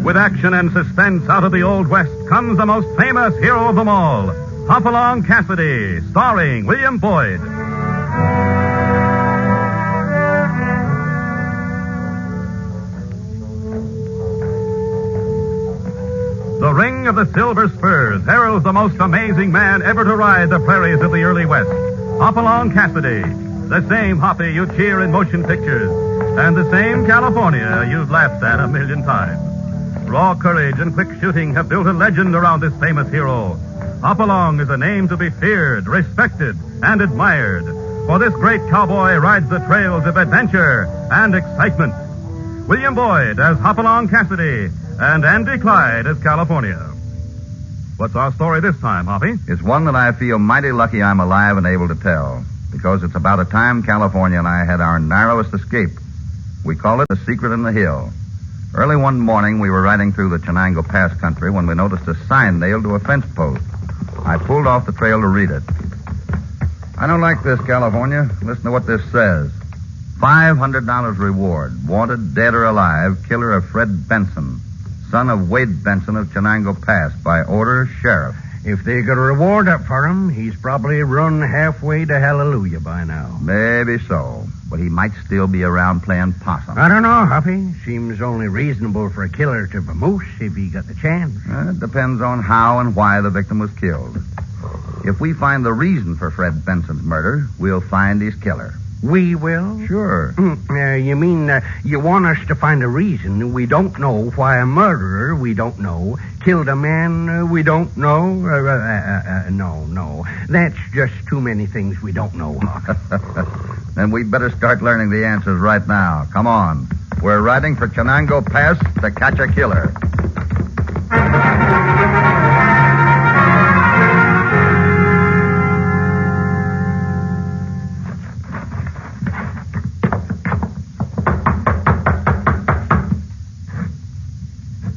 With action and suspense out of the Old West comes the most famous hero of them all, Hopalong Cassidy, starring William Boyd. The ring of the Silver Spurs heralds the most amazing man ever to ride the prairies of the early West, Hopalong Cassidy, the same Hoppy you cheer in motion pictures, and the same California you've laughed at a million times. Raw courage and quick shooting have built a legend around this famous hero. Hopalong is a name to be feared, respected, and admired, for this great cowboy rides the trails of adventure and excitement. William Boyd as Hopalong Cassidy, and Andy Clyde as California. What's our story this time, Hoppy? It's one that I feel mighty lucky I'm alive and able to tell, because it's about a time California and I had our narrowest escape. We call it The Secret in the Hill. Early one morning, we were riding through the Chenango Pass country when we noticed a sign nailed to a fence post. I pulled off the trail to read it. I don't like this, California. Listen to what this says. $500 reward. Wanted, dead or alive, killer of Fred Benson, son of Wade Benson of Chenango Pass, by order, sheriff. If they got a reward up for him, he's probably run halfway to Hallelujah by now. Maybe so, but he might still be around playing possum. I don't know, Huffy. Seems only reasonable for a killer to vamoose if he got the chance. It depends on how and why the victim was killed. If we find the reason for Fred Benson's murder, we'll find his killer. We will? Sure. You mean you want us to find a reason we don't know why a murderer we don't know killed a man we don't know? No. That's just too many things we don't know, Huck. Then we'd better start learning the answers right now. Come on. We're riding for Chenango Pass to catch a killer.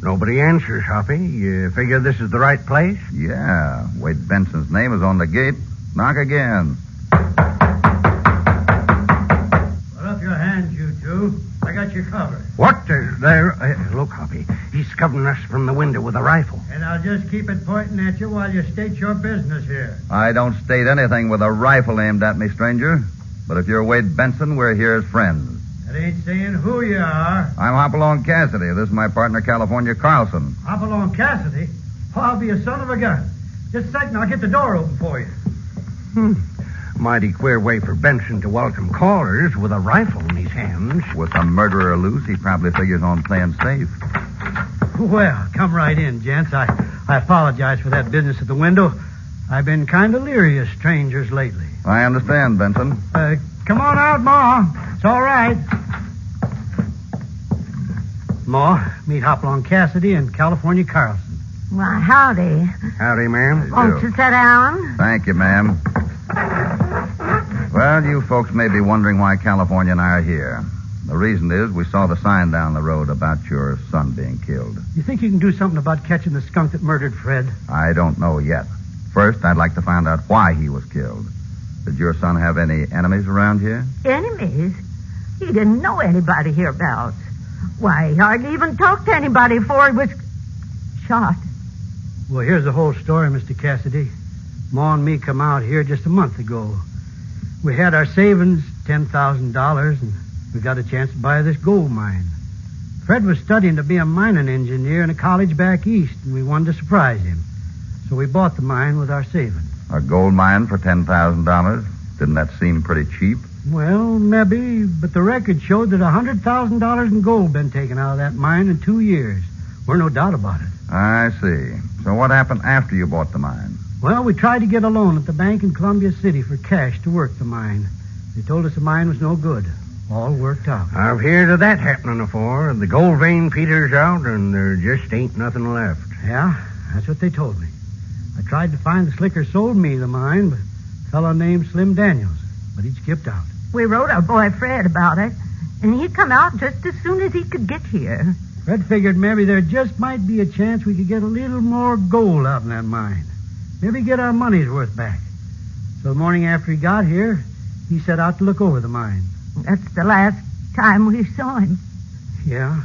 Nobody answers, Hoppy. You figure this is the right place? Yeah. Wade Benson's name is on the gate. Knock again. Put up your hands, you two. I got you covered. What? Look, Hoppy. He's covering us from the window with a rifle. And I'll just keep it pointing at you while you state your business here. I don't state anything with a rifle aimed at me, stranger. But if you're Wade Benson, we're here as friends. That ain't saying who you are. I'm Hopalong Cassidy. This is my partner, California Carlson. Hopalong Cassidy? Oh, I'll be a son of a gun. Just a second, I'll get the door open for you. Mighty queer way for Benson to welcome callers with a rifle in his hands. With a murderer loose, he probably figures on playing safe. Well, come right in, gents. I apologize for that business at the window. I've been kind of leery of strangers lately. I understand, Benson. Come on out, Ma. It's all right. Ma, meet Hopalong Cassidy and California Carlson. Why, howdy. Howdy, ma'am. Won't you sit down? Thank you, ma'am. Well, you folks may be wondering why California and I are here. The reason is we saw the sign down the road about your son being killed. You think you can do something about catching the skunk that murdered Fred? I don't know yet. First, I'd like to find out why he was killed. Did your son have any enemies around here? Enemies? He didn't know anybody hereabouts. Why, he hardly even talked to anybody before he was shot. Well, here's the whole story, Mr. Cassidy. Ma and me come out here just a month ago. We had our savings, $10,000, and we got a chance to buy this gold mine. Fred was studying to be a mining engineer in a college back east, and we wanted to surprise him. So we bought the mine with our savings. A gold mine for $10,000? Didn't that seem pretty cheap? Well, maybe, but the record showed that $100,000 in gold been taken out of that mine in 2 years. We're no doubt about it. I see. So what happened after you bought the mine? Well, we tried to get a loan at the bank in Columbia City for cash to work the mine. They told us the mine was no good. All worked out. I've heard of that happening before. The gold vein peters out, and there just ain't nothing left. Yeah, that's what they told me. I tried to find the slicker sold me the mine, but a fellow named Slim Daniels, but he'd skipped out. We wrote our boy Fred about it, and he come out just as soon as he could get here. Fred figured maybe there just might be a chance we could get a little more gold out in that mine. Maybe get our money's worth back. So the morning after he got here, he set out to look over the mine. That's the last time we saw him. Yeah.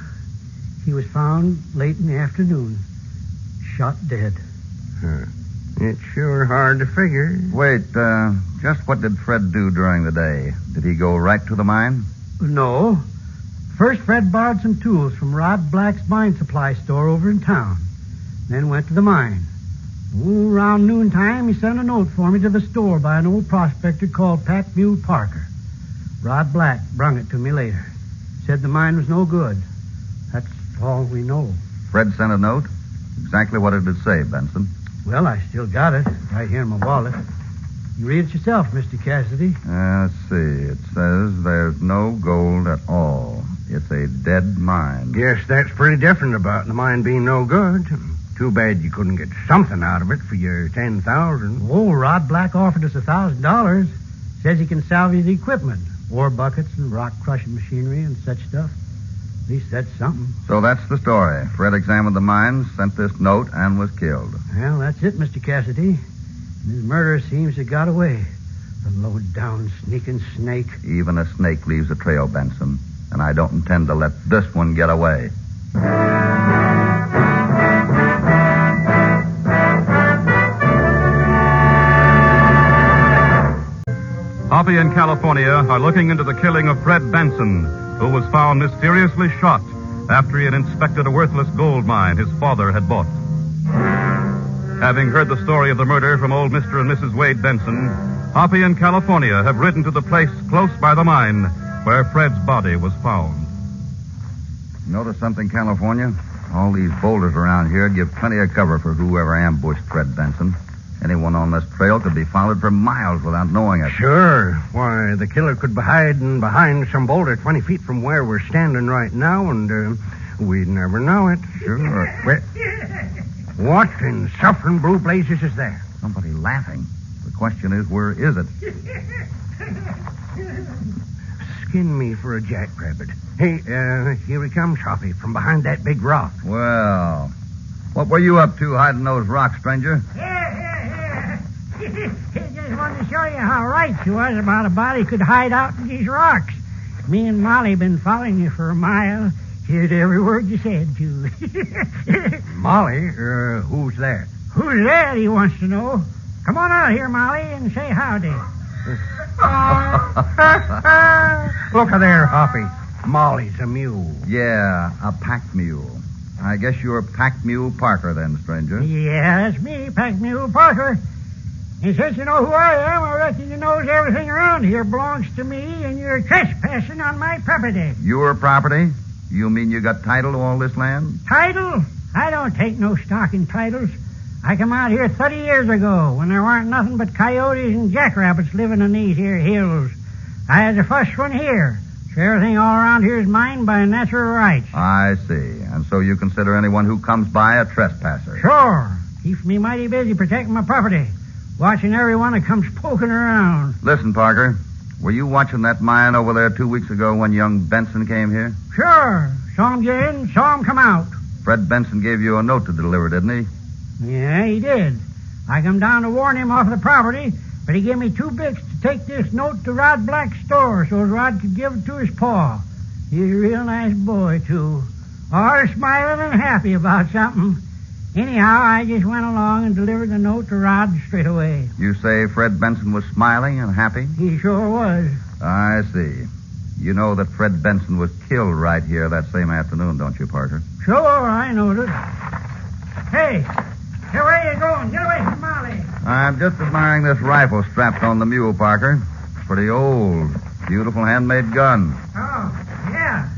He was found late in the afternoon, shot dead. It's sure hard to figure. Wait, just what did Fred do during the day? Did he go right to the mine? No. First, Fred borrowed some tools from Rod Black's mine supply store over in town. Then went to the mine. Around noontime, he sent a note for me to the store by an old prospector called Pat Mule Parker. Rod Black brung it to me later. Said the mine was no good. That's all we know. Fred sent a note? Exactly what did it say, Benson? Well, I still got it right here in my wallet. You read it yourself, Mr. Cassidy. Let's see. It says there's no gold at all. It's a dead mine. Guess that's pretty different about the mine being no good. Too bad you couldn't get something out of it for your $10,000. Oh, Rod Black offered us $1,000. Says he can salvage the equipment. Ore buckets and rock crushing machinery and such stuff. At least that's something. So that's the story. Fred examined the mine, sent this note, and was killed. Well, that's it, Mr. Cassidy. His murderer seems to have got away. The low-down, sneaking snake. Even a snake leaves a trail, Benson. And I don't intend to let this one get away. Hoppy and California are looking into the killing of Fred Benson, who was found mysteriously shot after he had inspected a worthless gold mine his father had bought. Having heard the story of the murder from old Mr. and Mrs. Wade Benson, Hoppy and California have ridden to the place close by the mine where Fred's body was found. Notice something, California? All these boulders around here give plenty of cover for whoever ambushed Fred Benson. Anyone on this trail could be followed for miles without knowing it. Sure. Why, the killer could be hiding behind some boulder 20 feet from where we're standing right now, and we'd never know it. Sure. What in suffering blue blazes is that? Somebody laughing. The question is, where is it? Skin me for a jackrabbit. Hey, here he comes, Hoppy, from behind that big rock. Well, what were you up to hiding those rocks, stranger? Just wanted to show you how right you was about a body could hide out in these rocks. Me and Molly been following you for a mile. Heard every word you said, too. Molly? Who's that? Who's that, he wants to know. Come on out here, Molly, and say howdy. Look there, Hoppy. Molly's a mule. Yeah, a pack mule. I guess you're Pack Mule Parker then, stranger. Yeah, that's me, Pack Mule Parker. And since you know who I am, I reckon you knows everything around here belongs to me, and you're trespassing on my property. Your property? You mean you got title to all this land? Title? I don't take no stock in titles. I come out here 30 years ago when there weren't nothing but coyotes and jackrabbits living in these here hills. I was the first one here, so everything all around here is mine by natural rights. I see. And so you consider anyone who comes by a trespasser? Sure. Keeps me mighty busy protecting my property, watching everyone that comes poking around. Listen, Parker, were you watching that mine over there 2 weeks ago when young Benson came here? Sure. Saw him get in, saw him come out. Fred Benson gave you a note to deliver, didn't he? Yeah, he did. I come down to warn him off the property, but he gave me 2 bits to take this note to Rod Black's store so Rod could give it to his pa. He's a real nice boy, too. All smiling and happy about something. Anyhow, I just went along and delivered the note to Rod straight away. You say Fred Benson was smiling and happy? He sure was. I see. You know that Fred Benson was killed right here that same afternoon, don't you, Parker? Sure, I noticed. Hey, where are you going? Get away from Molly. I'm just admiring this rifle strapped on the mule, Parker. Pretty old. Beautiful handmade gun. Oh, yeah.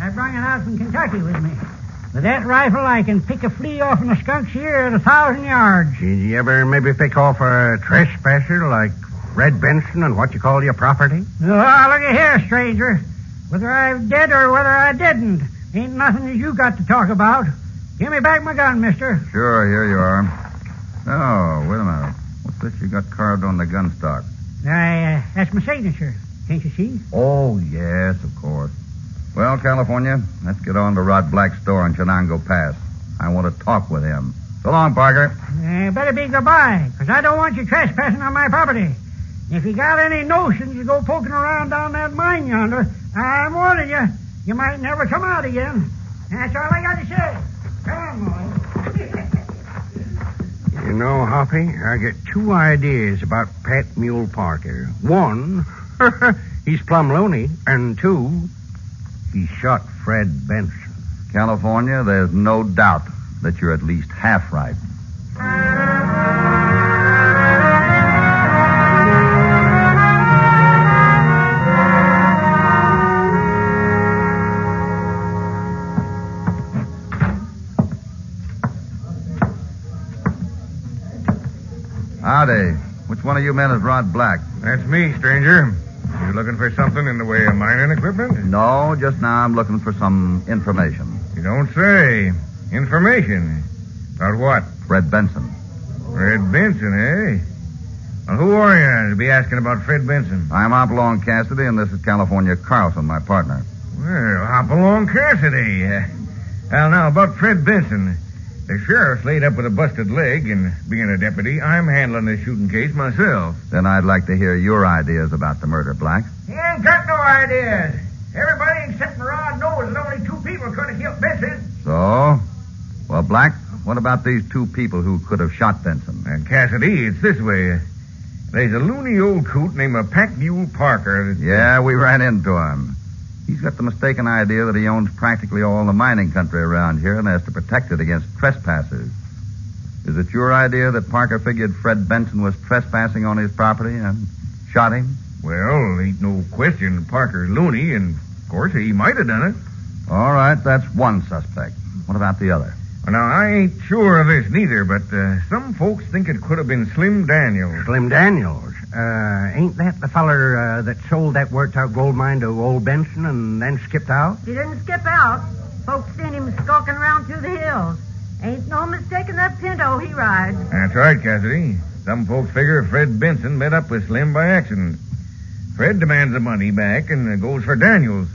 I brought it out from Kentucky with me. With that rifle, I can pick a flea off in a skunk's ear at 1,000 yards. Did you ever maybe pick off a trespasser like Fred Benson on what you call your property? Oh, look at here, stranger. Whether I'm dead or whether I didn't, ain't nothing that you got to talk about. Give me back my gun, mister. Sure, here you are. Oh, wait a minute. What's this you got carved on the gun stock? That's my signature. Can't you see? Oh, yes, of course. Well, California, let's get on to Rod Black's store in Chenango Pass. I want to talk with him. So long, Parker. Better be goodbye, because I don't want you trespassing on my property. If you got any notions to go poking around down that mine yonder, I'm warning you, you might never come out again. That's all I got to say. Come on, boy. You know, Hoppy, I get two ideas about Pat Mule Parker. One, he's plumb loony. And two, he shot Fred Benson. California, there's no doubt that you're at least half right. Howdy. Which one of you men is Rod Black? That's me, stranger. You looking for something in the way of mining equipment? No, just now I'm looking for some information. You don't say. Information? About what? Fred Benson. Fred Benson, eh? Well, who are you to be asking about Fred Benson? I'm Hopalong Cassidy, and this is California Carlson, my partner. Well, hop along, Cassidy. Well, now, about Fred Benson. The sheriff's laid up with a busted leg, and being a deputy, I'm handling this shooting case myself. Then I'd like to hear your ideas about the murder, Black. He ain't got no ideas. Everybody except Rod knows that only two people could have killed Benson. So? Well, Black, what about these two people who could have shot Benson? And Cassidy, it's this way. There's a loony old coot named Pack Mule Parker. Yeah, we ran into him. He's got the mistaken idea that he owns practically all the mining country around here and has to protect it against trespassers. Is it your idea that Parker figured Fred Benson was trespassing on his property and shot him? Well, ain't no question Parker's loony, and, of course, he might have done it. All right, that's one suspect. What about the other? Well, now, I ain't sure of this neither, but some folks think it could have been Slim Daniels. Slim Daniels? Ain't that the feller that sold that worked-out gold mine to old Benson and then skipped out? He didn't skip out. Folks seen him skulking around through the hills. Ain't no mistaking that pinto he rides. That's right, Cassidy. Some folks figure Fred Benson met up with Slim by accident. Fred demands the money back and goes for Daniels.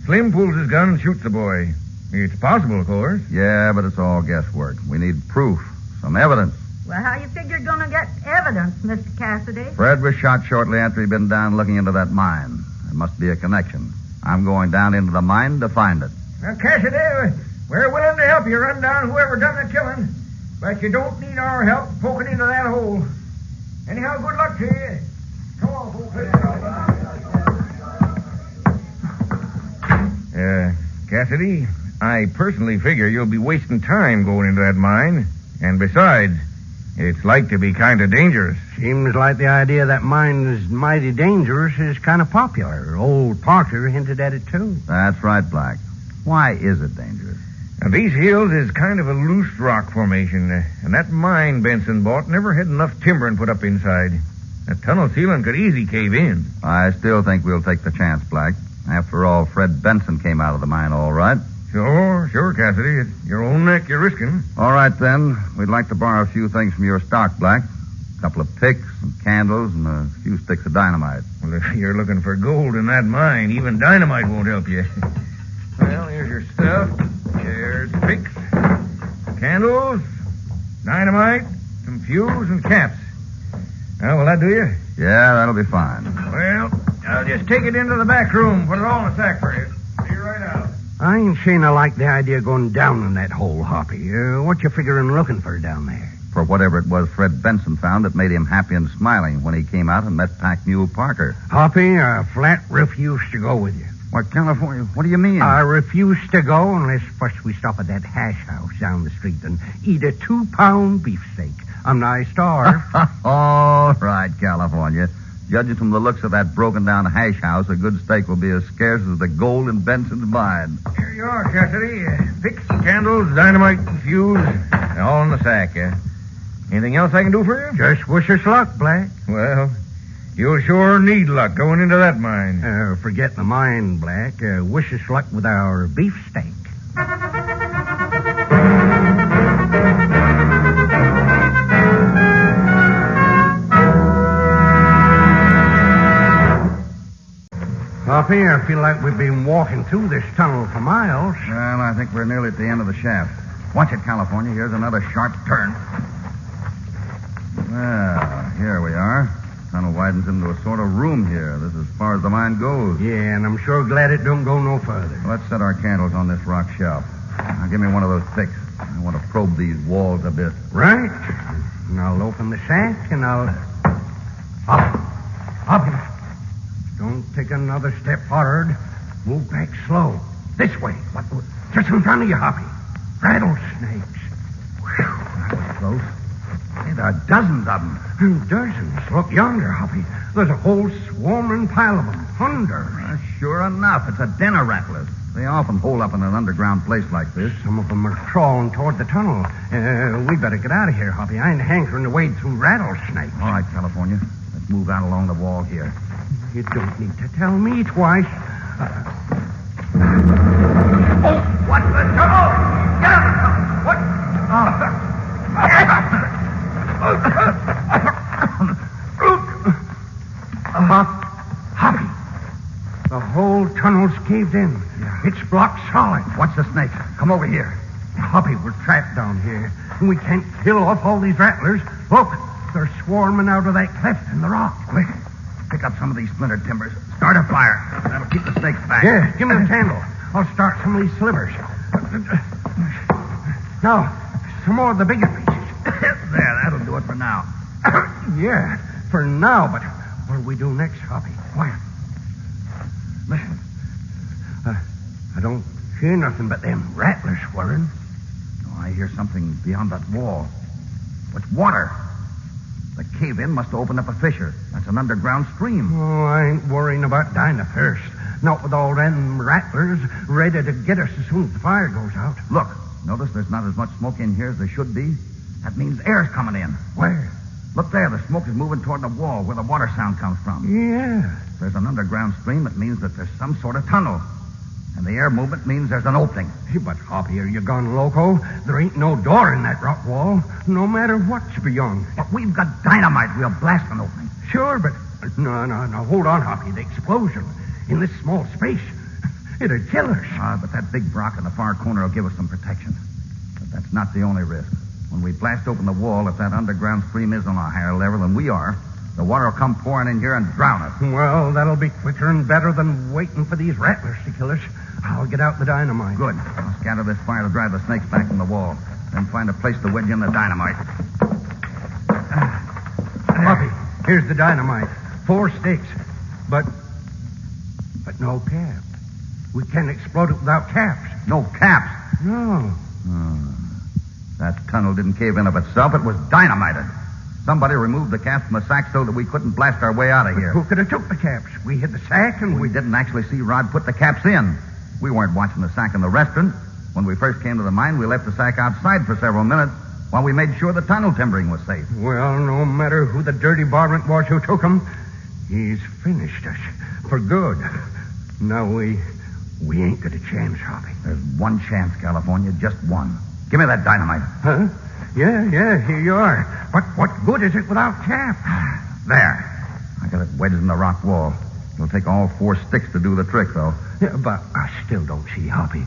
Slim pulls his gun and shoots the boy. It's possible, of course. Yeah, but it's all guesswork. We need proof, some evidence. Well, how you figure you're gonna get evidence, Mr. Cassidy? Fred was shot shortly after he'd been down looking into that mine. There must be a connection. I'm going down into the mine to find it. Now, Cassidy, we're willing to help you run down whoever done the killing, but you don't need our help poking into that hole. Anyhow, good luck to you. Come on, folks. Cassidy, I personally figure you'll be wasting time going into that mine. And besides, it's like to be kind of dangerous. Seems like the idea that mine is mighty dangerous is kind of popular. Old Parker hinted at it, too. That's right, Black. Why is it dangerous? Now, these hills is kind of a loose rock formation, and that mine Benson bought never had enough timbering put up inside. That tunnel ceiling could easy cave in. I still think we'll take the chance, Black. After all, Fred Benson came out of the mine all right. Sure, Cassidy. It's your own neck you're risking. All right, then. We'd like to borrow a few things from your stock, Black. A couple of picks, some candles, and a few sticks of dynamite. Well, if you're looking for gold in that mine, even dynamite won't help you. Well, here's your stuff. There's picks, candles, dynamite, some fuse, and caps. Now, will that do you? Yeah, that'll be fine. Well, I'll just take it into the back room, put it all in a sack for you. See you right out. I ain't saying I like the idea of going down in that hole, Hoppy. What you figuring looking for down there? For whatever it was Fred Benson found that made him happy and smiling when he came out and met Pack Mule Parker. Hoppy, I flat refuse to go with you. Why, California, what do you mean? I refuse to go unless first we stop at that hash house down the street and eat a 2-pound beefsteak. I'm nigh starved. All right, California. Judging from the looks of that broken-down hash house, a good steak will be as scarce as the gold in Benson's mine. Here you are, Cassidy. Picks, candles, dynamite, and fuse. All in the sack. Anything else I can do for you? Just wish us luck, Black. Well, you'll sure need luck going into that mine. Forget the mine, Black. Wish us luck with our beefsteak. Hoppy, Hoppy, I feel like we've been walking through this tunnel for miles. Well, I think we're nearly at the end of the shaft. Watch it, California. Here's another sharp turn. Well, here we are. Tunnel widens into a sort of room here. This is as far as the mine goes. Yeah, and I'm sure glad it don't go no further. Let's set our candles on this rock shelf. Now, give me one of those sticks. I want to probe these walls a bit. Right. And I'll open the sack and I'll... Hoppy. Don't take another step forward. Move back slow. This way. Just in front of you, Hoppy. Rattlesnakes. Whew, that was close. Hey, there are dozens of them. Dozens? Look yonder, Hoppy. There's a whole swarming pile of them. Hundreds. Sure enough, it's a den of rattlers. They often hole up in an underground place like this. Some of them are crawling toward the tunnel. We better get out of here, Hoppy. I ain't hankering to wade through rattlesnakes. All right, California. Let's move out along the wall here. You don't need to tell me twice. What's the trouble? Get up! What? Hoppy. The whole tunnel's caved in. Yeah. It's blocked solid. Watch the snakes. Come over here. Hoppy, we're trapped down here. We can't kill off all these rattlers. Look, they're swarming out of that cleft in the rock. Quick. Pick up some of these splintered timbers. Start a fire. That'll keep the snakes back. Yeah, give me the candle. I'll start some of these slivers. Now, some more of the bigger pieces. There, that'll do it for now. Yeah, for now, but what'll we do next, Hoppy? Quiet. Listen. I don't hear nothing but them rattlers whirring. Oh, I hear something beyond that wall. It's water. The cave-in must have opened up a fissure. That's an underground stream. Oh, I ain't worrying about dying of thirst. Not with all them rattlers ready to get us as soon as the fire goes out. Look, notice there's not as much smoke in here as there should be? That means air's coming in. Where? Look there, the smoke is moving toward the wall where the water sound comes from. Yeah. If there's an underground stream, it means that there's some sort of tunnel. And the air movement means there's an opening. Hey, but, Hoppy, are you gone loco? There ain't no door in that rock wall, no matter what's beyond. But we've got dynamite. We'll blast an opening. Sure, but... No. Hold on, Hoppy. The explosion in this small space, it'll kill us. But that big rock in the far corner will give us some protection. But that's not the only risk. When we blast open the wall, if that underground stream is on a higher level than we are, the water will come pouring in here and drown us. Well, that'll be quicker and better than waiting for these rattlers to kill us. I'll get out the dynamite. Good. I'll scatter this fire to drive the snakes back from the wall. Then find a place to wedge in the dynamite. Hoppy, here's the dynamite. 4 sticks. But no cap. We can't explode it without caps. No caps? No. That tunnel didn't cave in of itself. It was dynamited. Somebody removed the caps from the sack so that we couldn't blast our way out of here. Who could have took the caps? We hid the sack and We didn't actually see Rod put the caps in. We weren't watching the sack in the restaurant. When we first came to the mine, we left the sack outside for several minutes while we made sure the tunnel timbering was safe. Well, no matter who the dirty varmint was who took him, he's finished us for good. Now we ain't got a chance, Hoppy. There's one chance, California, just one. Give me that dynamite. Huh? Yeah, here you are. But what good is it without caps? There. I got it wedged in the rock wall. It'll take all 4 sticks to do the trick, though. Yeah, but I still don't see, Hoppy.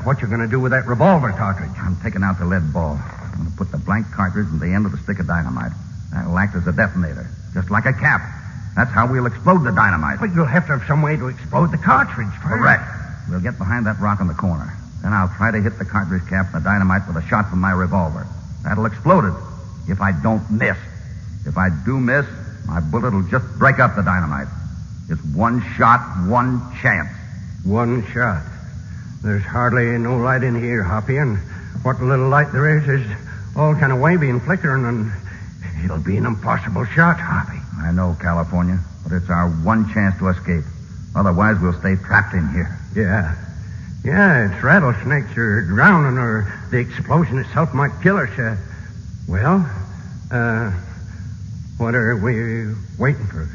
What you going to do with that revolver cartridge? I'm taking out the lead ball. I'm going to put the blank cartridge in the end of the stick of dynamite. That'll act as a detonator, just like a cap. That's how we'll explode the dynamite. But you'll have to have some way to explode the cartridge first. Correct. We'll get behind that rock in the corner. Then I'll try to hit the cartridge cap and the dynamite with a shot from my revolver. That'll explode it, if I don't miss. If I do miss, my bullet will just break up the dynamite. It's one shot, one chance. One shot. There's hardly no light in here, Hoppy, and what little light there is all kind of wavy and flickering, and it'll be an impossible shot, Hoppy. I know, California, but it's our one chance to escape. Otherwise, we'll stay trapped in here. Yeah, it's rattlesnakes are drowning, or the explosion itself might kill us. What are we waiting for?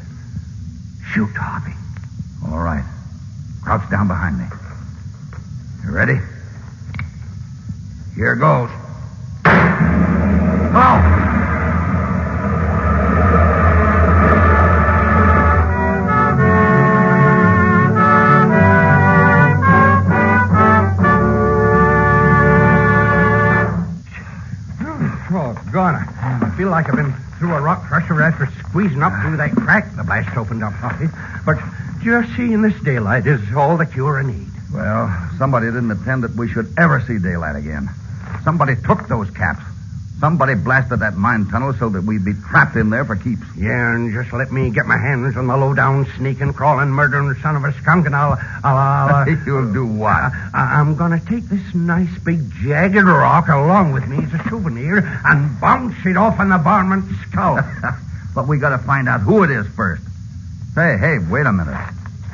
Shoot, Hoppy. All right. Crouch down behind me. You ready? Here goes. Oh! Oh, God, I feel like I've been through a rock crusher after squeezing up through that crack the blast opened up, Hoppy. But just seeing this daylight is all the cure I need. Well, somebody didn't intend that we should ever see daylight again. Somebody took those caps. Somebody blasted that mine tunnel so that we'd be trapped in there for keeps. Yeah, and just let me get my hands on the low-down, sneaking, crawling, murdering son of a skunk, and I'll You'll do what? I'm going to take this nice, big, jagged rock along with me as a souvenir and bounce it off on the varmint's skull. But we got to find out who it is first. Hey, wait a minute.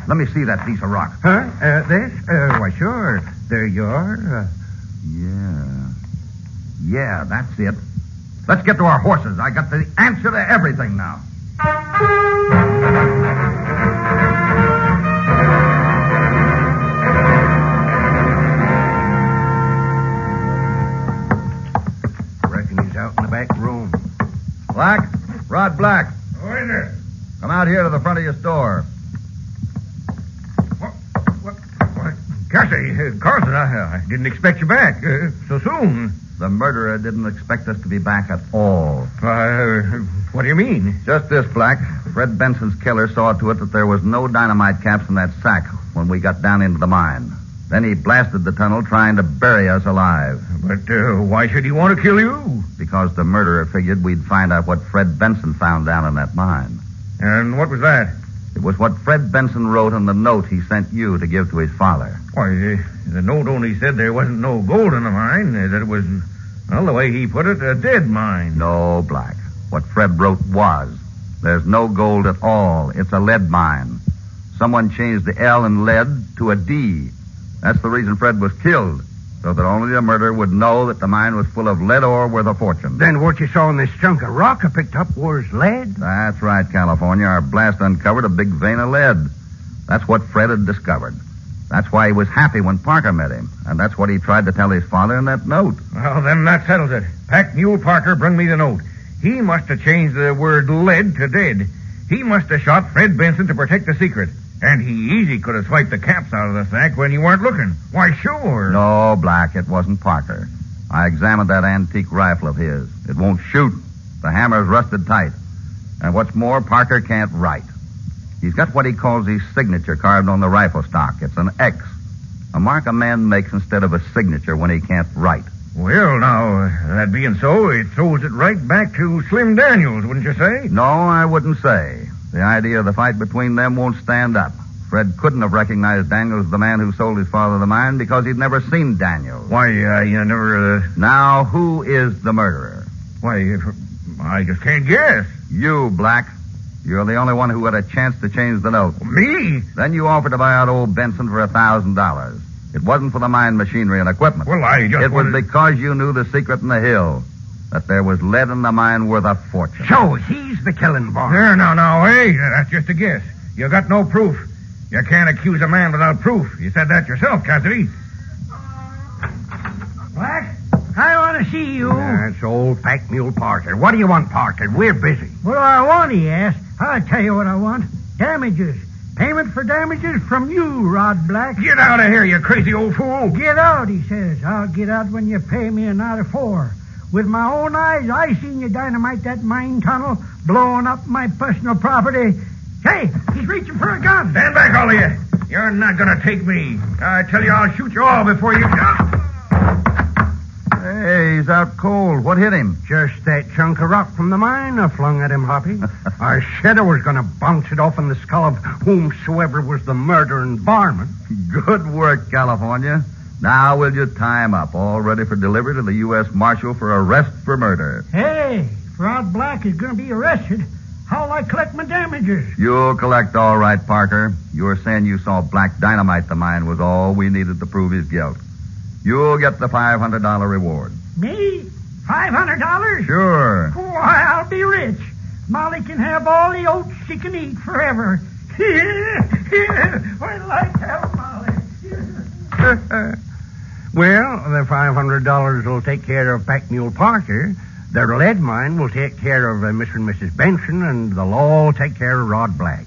Let me see that piece of rock. Huh? This? Why, sure. There you are. Yeah, that's it. Let's get to our horses. I got the answer to everything now. Reckon he's out in the back room. Black? Rod Black. Who is it? Come out here to the front of your store. What? Cassie, Carson, I didn't expect you back so soon. The murderer didn't expect us to be back at all. What do you mean? Just this, Black. Fred Benson's killer saw to it that there was no dynamite caps in that sack when we got down into the mine. Then he blasted the tunnel trying to bury us alive. But why should he want to kill you? Because the murderer figured we'd find out what Fred Benson found down in that mine. And what was that? It was what Fred Benson wrote in the note he sent you to give to his father. Why, the note only said there wasn't no gold in the mine, that it was, well, the way he put it, a dead mine. No, Black. What Fred wrote was, there's no gold at all. It's a lead mine. Someone changed the L in lead to a D. That's the reason Fred was killed, so that only the murderer would know that the mine was full of lead ore worth a fortune. Then what you saw in this chunk of rock I picked up was lead? That's right, California. Our blast uncovered a big vein of lead. That's what Fred had discovered. That's why he was happy when Parker met him, and that's what he tried to tell his father in that note. Well, then that settles it. Pack Mule Parker bring me the note. He must have changed the word lead to dead. He must have shot Fred Benson to protect the secret. And he easy could have swiped the caps out of the sack when you weren't looking. Why, sure. No, Black, it wasn't Parker. I examined that antique rifle of his. It won't shoot. The hammer's rusted tight. And what's more, Parker can't write. He's got what he calls his signature carved on the rifle stock. It's an X. A mark a man makes instead of a signature when he can't write. Well, now, that being so, it throws it right back to Slim Daniels, wouldn't you say? No, I wouldn't say. The idea of the fight between them won't stand up. Fred couldn't have recognized Daniels, the man who sold his father the mine, because he'd never seen Daniels. Why, you never... Now, who is the murderer? Why, I just can't guess. You, Black. You're the only one who had a chance to change the note. Me? Then you offered to buy out old Benson for $1,000. It wasn't for the mine machinery and equipment. Well, I just... It was because you knew the secret in the hill, that there was lead in the mine worth a fortune. So he's the killing boss. There, now, hey, that's just a guess. You got no proof. You can't accuse a man without proof. You said that yourself, Cassidy. Black, I want to see you. That's old Pack Mule Parker. What do you want, Parker? We're busy. What do I want, he asked. I'll tell you what I want. Damages. Payment for damages from you, Rod Black. Get out of here, you crazy old fool. Get out, he says. I'll get out when you pay me a knot of $4. With my own eyes, I seen you dynamite that mine tunnel, blowing up my personal property. Hey, he's reaching for a gun. Stand back, all of you. You're not going to take me. I tell you, I'll shoot you all before you... Hey, he's out cold. What hit him? Just that chunk of rock from the mine I flung at him, Hoppy. Our shadow was going to bounce it off in the skull of whomsoever was the murdering varmint. Good work, California. Now will you tie him up, all ready for delivery to the U.S. Marshal for arrest for murder? Hey, if Rod Black is going to be arrested, how'll I collect my damages? You'll collect all right, Parker. You're saying you saw Black dynamite the mine was all we needed to prove his guilt. You'll get the $500 reward. Me? $500? Sure. Why, I'll be rich. Molly can have all the oats she can eat forever. I'd like to have Molly. Well, the $500 will take care of Pack Mule Parker. The lead mine will take care of Mr. and Mrs. Benson, and the law will take care of Rod Black.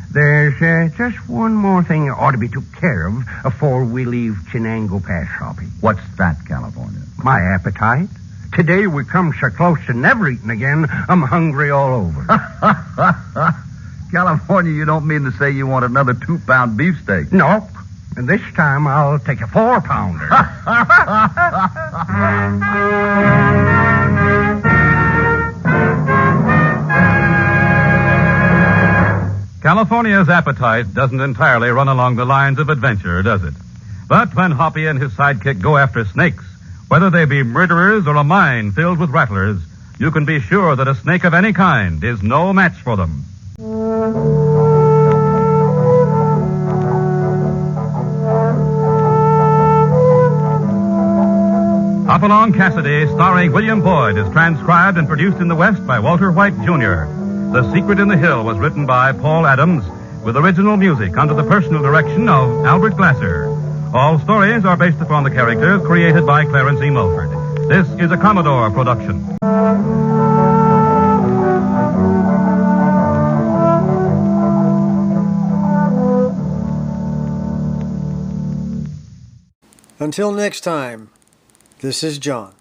There's just one more thing that ought to be took care of before we leave Chenango Pass, Hoppy. What's that, California? My appetite. Today we come so close to never eating again, I'm hungry all over. California, you don't mean to say you want another 2-pound beefsteak? Nope. And this time I'll take a 4-pounder. California's appetite doesn't entirely run along the lines of adventure, does it? But when Hoppy and his sidekick go after snakes, whether they be murderers or a mine filled with rattlers, you can be sure that a snake of any kind is no match for them. Hopalong Cassidy, starring William Boyd, is transcribed and produced in the West by Walter White, Jr. The Secret in the Hill was written by Paul Adams, with original music under the personal direction of Albert Glasser. All stories are based upon the characters created by Clarence E. Mulford. This is a Commodore production. Until next time, this is John.